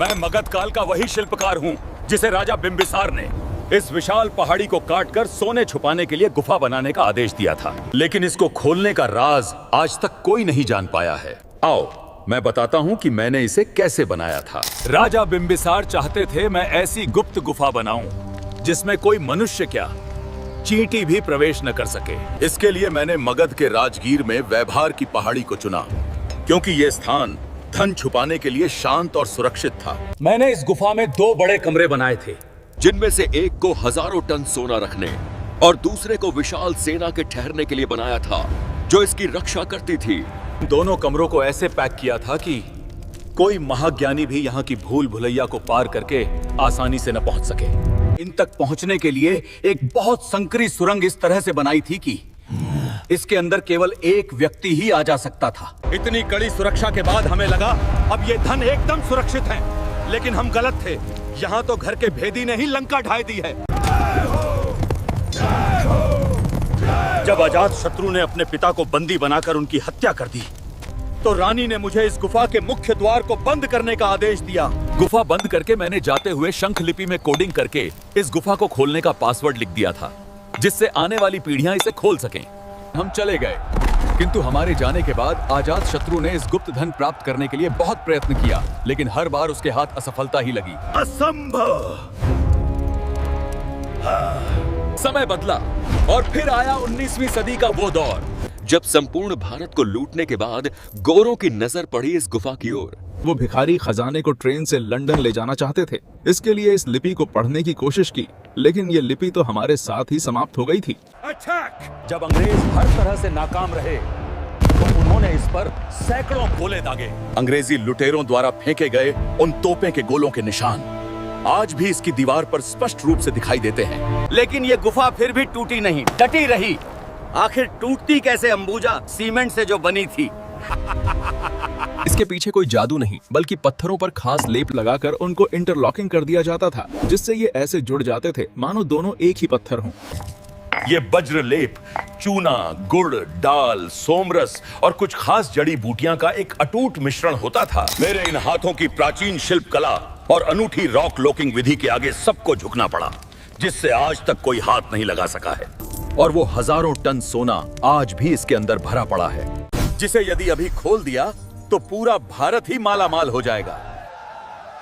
मैं मगध काल का वही शिल्पकार हूँ जिसे राजा बिंबिसार ने इस विशाल पहाड़ी को काटकर सोने छुपाने के लिए गुफा बनाने का आदेश दिया था। लेकिन इसको खोलने का राज आज तक कोई नहीं जान पाया है। आओ मैं बताता हूँ कि मैंने इसे कैसे बनाया था। राजा बिंबिसार चाहते थे मैं ऐसी गुप्त गुफा बनाऊं जिसमें कोई मनुष्य क्या चींटी भी प्रवेश न कर सके। इसके लिए मैंने मगध के राजगीर में वैभार की पहाड़ी को चुना, क्योंकि ये स्थान धन छुपाने के लिए शांत और सुरक्षित था। मैंने इस गुफा में 2 बड़े कमरे बनाए थे, जिनमें से एक को हजारों टन सोना रखने और दूसरे को विशाल सेना के ठहरने के लिए बनाया था, जो इसकी रक्षा करती थी। दोनों कमरों को ऐसे पैक किया था कि कोई महाज्ञानी भी यहाँ की भूल भुलैया को पार करके आसानी से न पहुंच सके। इन तक पहुंचने के लिए एक बहुत संकरी सुरंग इस तरह से बनाई थी कि इसके अंदर केवल एक व्यक्ति ही आ जा सकता था। इतनी कड़ी सुरक्षा के बाद हमें लगा अब ये धन एकदम सुरक्षित है, लेकिन हम गलत थे। यहाँ तो घर के भेदी ने ही लंका ढाई दी है। जब अजात शत्रु ने अपने पिता को बंदी बनाकर उनकी हत्या कर दी, तो रानी ने मुझे इस गुफा के मुख्य द्वार को बंद करने का आदेश दिया। गुफा बंद करके मैंने जाते हुए शंख लिपि में कोडिंग करके इस गुफा को खोलने का पासवर्ड लिख दिया था, जिससे आने वाली पीढ़ियां इसे खोल सकें। हम चले गए, किंतु हमारे जाने के बाद अजात शत्रु ने इस गुप्त धन प्राप्त करने के लिए बहुत प्रयत्न किया, लेकिन हर बार उसके हाथ असफलता ही लगी। असंभव। समय बदला और फिर आया 19वीं सदी का वो दौर जब संपूर्ण भारत को लूटने के बाद गोरों की नजर पड़ी इस गुफा की ओर। वो भिखारी खजाने को ट्रेन से लंदन ले जाना चाहते थे। इसके लिए इस लिपि को पढ़ने की कोशिश की, लेकिन ये लिपि तो हमारे साथ ही समाप्त हो गई थी। जब अंग्रेज हर तरह से नाकाम रहे, तो उन्होंने इस पर सैकड़ों गोले दागे। अंग्रेजी लुटेरों द्वारा फेंके गए उन तोपों के गोलों के निशान आज भी इसकी दीवार पर स्पष्ट रूप से दिखाई देते हैं। लेकिन ये गुफा फिर भी टूटी नहीं, डटी रही। आखिर टूटती कैसे अंबुजा सीमेंट से जो बनी थी। इसके पीछे कोई जादू नहीं, बल्कि पत्थरों पर खास लेप लगाकर उनको इंटरलॉकिंग कर दिया जाता था, जिससे ये ऐसे जुड़ जाते थे मानो दोनों एक ही पत्थर हों। ये वज्र लेप चूना, गुड़, दाल, सोमरस और कुछ खास जड़ी बूटियां का एक अटूट मिश्रण होता था। मेरे इन हाथों की प्राचीन शिल्प कला और अनूठी रॉक लॉकिंग विधि के आगे सबको झुकना पड़ा, जिससे आज तक कोई हाथ नहीं लगा सका है। और वो हजारों टन सोना आज भी इसके अंदर भरा पड़ा है, जिसे यदि अभी खोल दिया तो पूरा भारत ही माला माल हो जाएगा।